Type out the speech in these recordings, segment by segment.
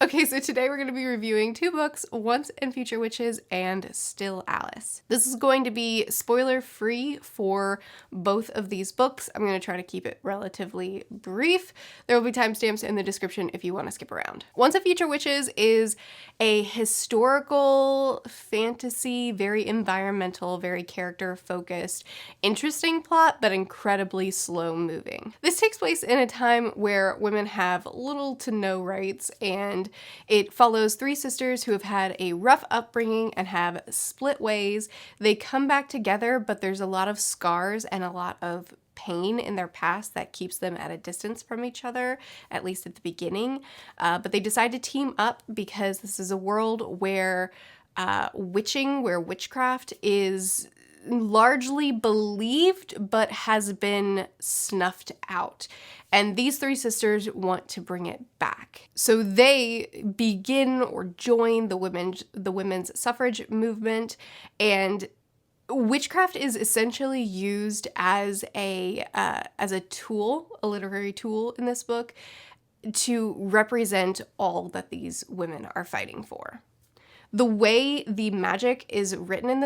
Okay, so today we're going to be reviewing two books, Once and Future Witches and Still Alice. This is going to be spoiler-free for both of these books. I'm going to try to keep it relatively brief. There will be timestamps in the description if you want to skip around. Once and Future Witches is a historical fantasy, very environmental, very character-focused, interesting plot, but incredibly slow-moving. This takes place in a time where women have little to no rights, and it follows three sisters who have had a rough upbringing and have split ways. They come back together, but there's a lot of scars and a lot of pain in their past that keeps them at a distance from each other, at least at the beginning. But they decide to team up because this is a world where where witchcraft is largely believed but has been snuffed out. And these three sisters want to bring it back. So they begin or join the women's suffrage movement, and witchcraft is essentially used as a tool, a literary tool in this book, to represent all that these women are fighting for. The way the magic is written in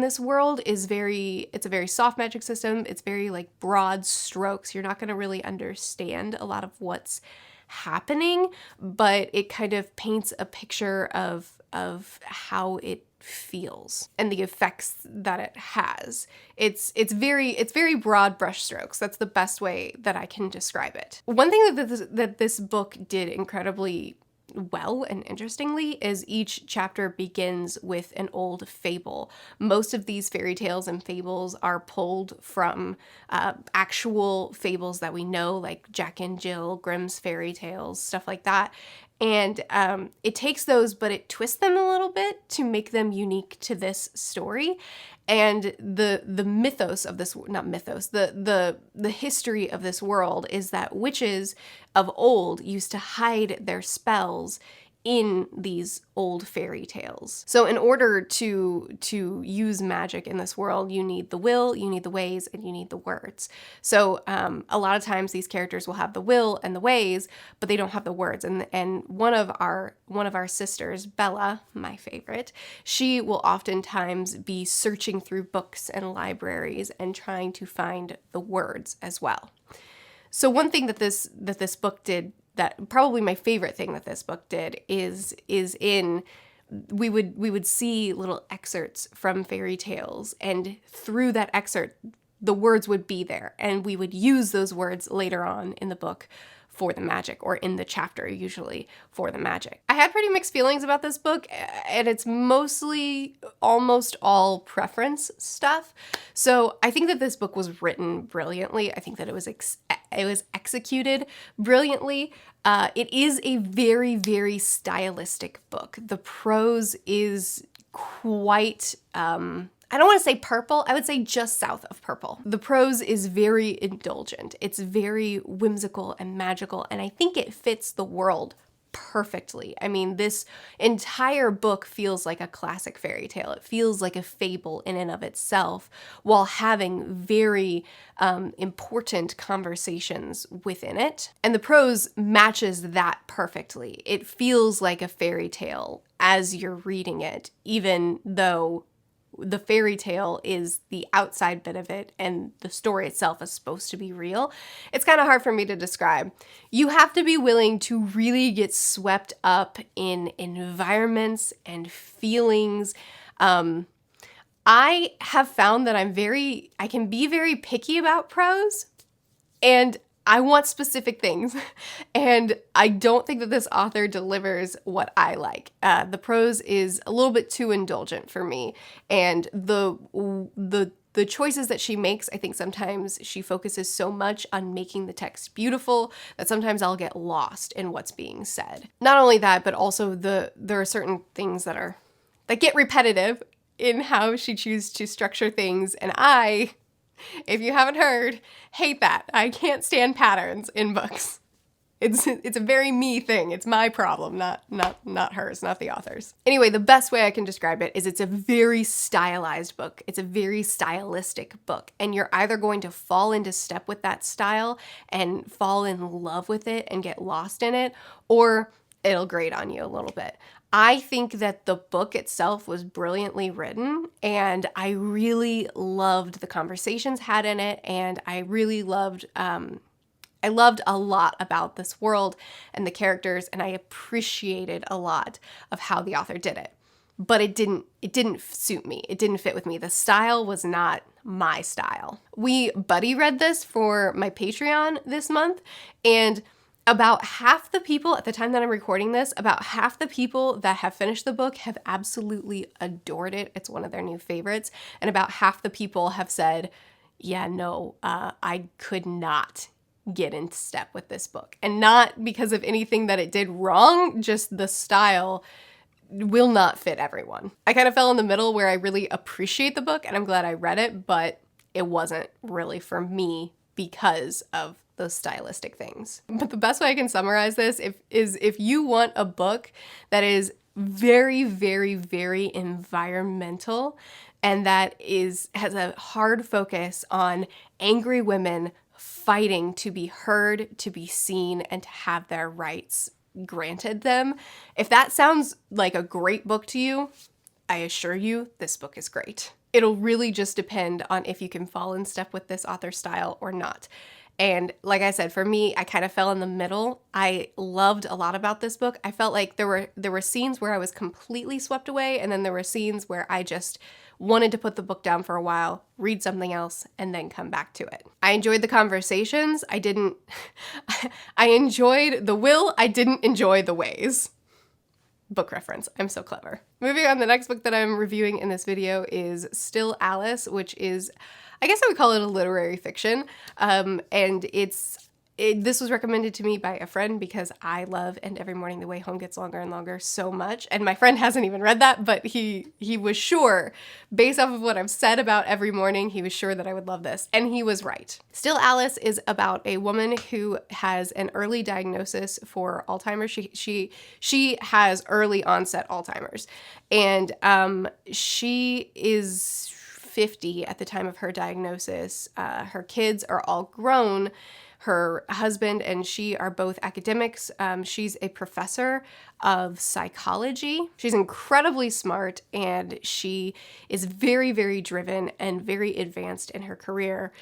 this world is it's a very soft magic system. It's very like broad strokes. You're not going to really understand a lot of what's happening, but it kind of paints a picture of how it feels and the effects that it has. It's very broad brush strokes. That's the best way that I can describe it. One thing that this book did incredibly well and interestingly is each chapter begins with an old fable. Most of these fairy tales and fables are pulled from actual fables that we know, like Jack and Jill, Grimm's fairy tales, stuff like that. And it takes those, but it twists them a little bit to make them unique to this story. And the mythos of this, not mythos, the history of this world is that witches of old used to hide their spells in these old fairy tales. So in order to use magic in this world, you need the will, you need the ways, and you need the words. So a lot of times these characters will have the will and the ways, but they don't have the words. And one of our sisters, Bella, my favorite, she will oftentimes be searching through books and libraries and trying to find the words as well. So one thing that this book did, that probably my favorite thing that this book did, is we would see little excerpts from fairy tales, and through that excerpt the words would be there, and we would use those words later on in the book for the magic, or in the chapter usually for the magic. I had pretty mixed feelings about this book, and it's mostly almost all preference stuff. So I think that this book was written brilliantly. I think that it was executed brilliantly. It is a very, very stylistic book. The prose is quite I don't want to say purple, I would say just south of purple. The prose is very indulgent. It's very whimsical and magical, and I think it fits the world perfectly. I mean, this entire book feels like a classic fairy tale. It feels like a fable in and of itself, while having very important conversations within it. And the prose matches that perfectly. It feels like a fairy tale as you're reading it, even though the fairy tale is the outside bit of it and the story itself is supposed to be real. It's kind of hard for me to describe. You have to be willing to really get swept up in environments and feelings. I have found that I can be very picky about prose, and I want specific things, and I don't think that this author delivers what I like. The prose is a little bit too indulgent for me, and the choices that she makes, I think sometimes she focuses so much on making the text beautiful that sometimes I'll get lost in what's being said. Not only that, but also there are certain things that get repetitive in how she chooses to structure things, and if you haven't heard, hate that. I can't stand patterns in books. It's a very me thing. It's my problem, not hers, not the author's. Anyway, the best way I can describe it is it's a very stylized book. It's a very stylistic book, and you're either going to fall into step with that style and fall in love with it and get lost in it, or it'll grate on you a little bit. I think that the book itself was brilliantly written, and I really loved the conversations had in it, and I really loved I loved a lot about this world and the characters, and I appreciated a lot of how the author did it. But it didn't suit me. It didn't fit with me. The style was not my style. We buddy read this for my Patreon this month, and about half the people at the time that I'm recording this, about half the people that have finished the book have absolutely adored it. It's one of their new favorites. And about half the people have said, yeah, no, I could not get in step with this book. And not because of anything that it did wrong, just the style will not fit everyone. I kind of fell in the middle where I really appreciate the book and I'm glad I read it, but it wasn't really for me because of those stylistic things. But the best way I can summarize this is if you want a book that is very, very, very environmental and that has a hard focus on angry women fighting to be heard, to be seen, and to have their rights granted them. If that sounds like a great book to you, I assure you this book is great. It'll really just depend on if you can fall in step with this author's style or not. And like I said, for me, I kind of fell in the middle. I loved a lot about this book. I felt like there were scenes where I was completely swept away, and then there were scenes where I just wanted to put the book down for a while, read something else, and then come back to it. I enjoyed the conversations. I enjoyed the will. I didn't enjoy the ways. Book reference. I'm so clever. Moving on, the next book that I'm reviewing in this video is Still Alice, which is, I guess I would call it a literary fiction. And this was recommended to me by a friend because I love And Every Morning the Way Home Gets Longer and Longer so much. And my friend hasn't even read that, but he was sure, based off of what I've said about Every Morning, he was sure that I would love this. And he was right. Still Alice is about a woman who has an early diagnosis for Alzheimer's. She has early onset Alzheimer's. And she is 50 at the time of her diagnosis. Her kids are all grown. Her husband and she are both academics. She's a professor of psychology. She's incredibly smart and she is very, very driven and very advanced in her career.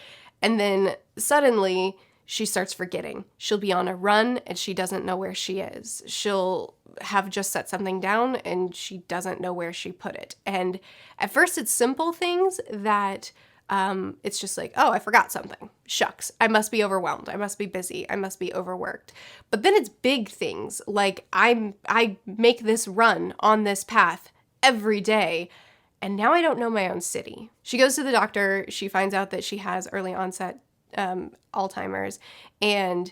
And then suddenly she starts forgetting. She'll be on a run and she doesn't know where she is. She'll have just set something down and she doesn't know where she put it. And at first it's simple things that it's just like, oh, I forgot something. Shucks, I must be overwhelmed. I must be busy. I must be overworked. But then it's big things like I make this run on this path every day and now I don't know my own city. She goes to the doctor. She finds out that she has early onset Alzheimer's. And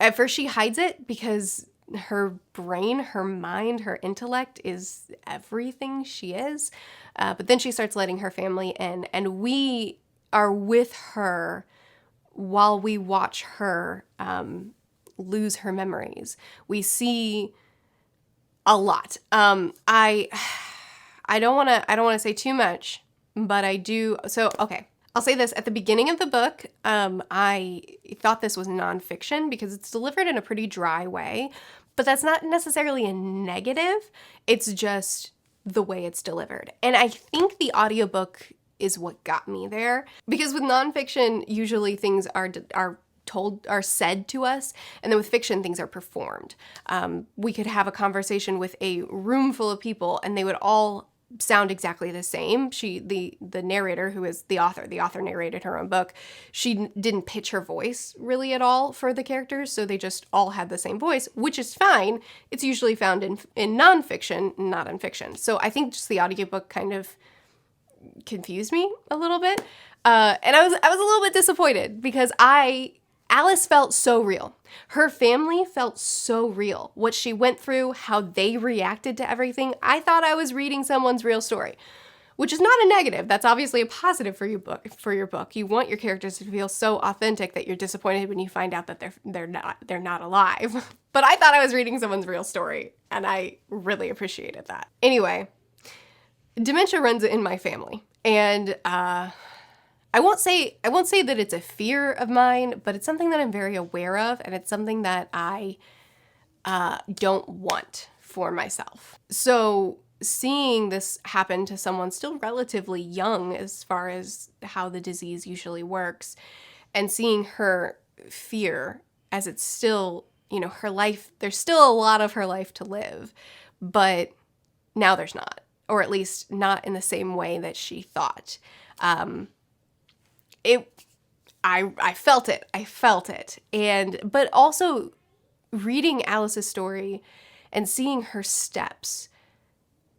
at first she hides it because her brain, her mind, her intellect is everything she is. But then she starts letting her family in, and we are with her while we watch her lose her memories. We see a lot. I don't want to say too much, but I do. So, okay. I'll say this, at the beginning of the book, I thought this was nonfiction because it's delivered in a pretty dry way, but that's not necessarily a negative. It's just the way it's delivered. And I think the audiobook is what got me there, because with nonfiction, usually things are said to us, and then with fiction, things are performed. We could have a conversation with a room full of people and they would all sound exactly the same. The narrator, who is the author narrated her own book. She didn't pitch her voice really at all for the characters, so they just all had the same voice, which is fine. It's usually found in nonfiction, not in fiction. So I think just the audiobook kind of confused me a little bit. And I was a little bit disappointed because Alice felt so real. Her family felt so real. What she went through, how they reacted to everything. I thought I was reading someone's real story, which is not a negative. That's obviously a positive for your book. You want your characters to feel so authentic that you're disappointed when you find out that they're not alive. But I thought I was reading someone's real story, and I really appreciated that. Anyway, dementia runs in my family, and I won't say that it's a fear of mine, but it's something that I'm very aware of, and it's something that I don't want for myself. So seeing this happen to someone still relatively young as far as how the disease usually works, and seeing her fear as it's still, her life, there's still a lot of her life to live, but now there's not, or at least not in the same way that she thought. I felt it. But also reading Alice's story and seeing her steps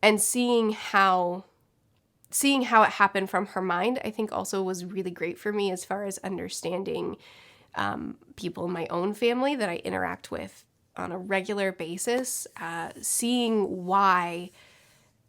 and seeing how it happened from her mind, I think also was really great for me as far as understanding people in my own family that I interact with on a regular basis, seeing why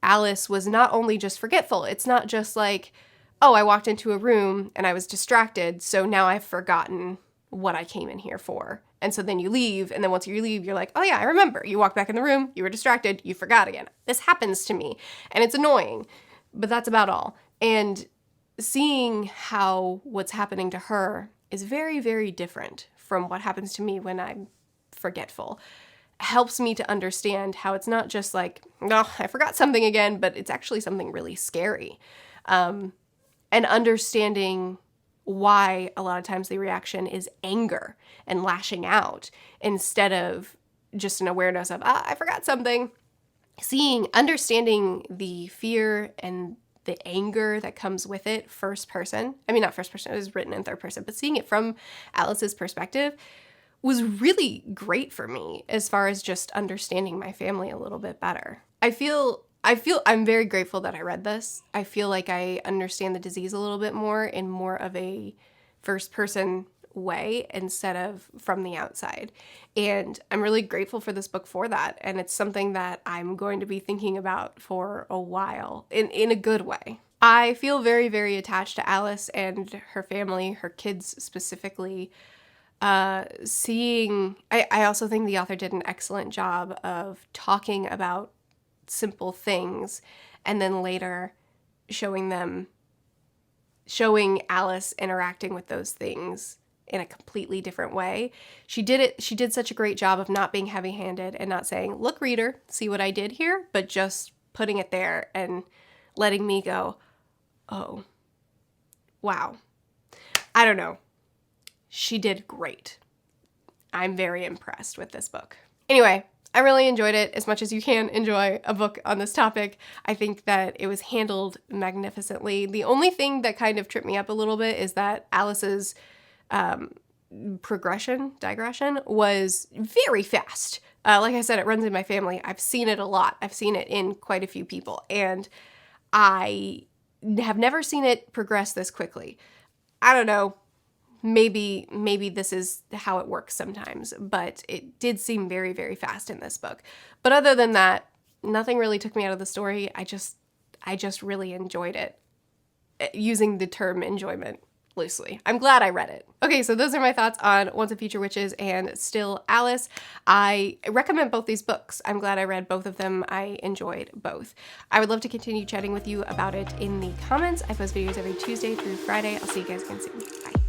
Alice was not only just forgetful. It's not just like, oh, I walked into a room and I was distracted, so now I've forgotten what I came in here for. And so then you leave, and then once you leave, you're like, oh yeah, I remember. You walked back in the room, you were distracted, you forgot again. This happens to me, and it's annoying, but that's about all. And seeing how what's happening to her is very, very different from what happens to me when I'm forgetful helps me to understand how it's not just like, oh, I forgot something again, but it's actually something really scary. And understanding why a lot of times the reaction is anger and lashing out instead of just an awareness of, I forgot something. Understanding the fear and the anger that comes with it first person. I mean, not first person, it was written in third person, but seeing it from Alice's perspective was really great for me as far as just understanding my family a little bit better. I'm very grateful that I read this. I feel like I understand the disease a little bit more in more of a first person way instead of from the outside. And I'm really grateful for this book for that. And it's something that I'm going to be thinking about for a while in a good way. I feel very, very attached to Alice and her family, her kids specifically. I also think the author did an excellent job of talking about simple things and then later showing Alice interacting with those things in a completely different way. She did such a great job of not being heavy-handed and not saying, look, reader, see what I did here, but just putting it there and letting me go, oh, wow. I don't know. She did great. I'm very impressed with this book. Anyway, I really enjoyed it as much as you can enjoy a book on this topic. I think that it was handled magnificently. The only thing that kind of tripped me up a little bit is that Alice's digression was very fast. Like I said, it runs in my family. I've seen it a lot. I've seen it in quite a few people, and I have never seen it progress this quickly. I don't know. Maybe this is how it works sometimes, but it did seem very, very fast in this book. But other than that, nothing really took me out of the story. I just really enjoyed it, using the term enjoyment loosely. I'm glad I read it. Okay, so those are my thoughts on Once and Future Witches and Still Alice. I recommend both these books. I'm glad I read both of them. I enjoyed both. I would love to continue chatting with you about it in the comments. I post videos every Tuesday through Friday. I'll see you guys again soon. Bye.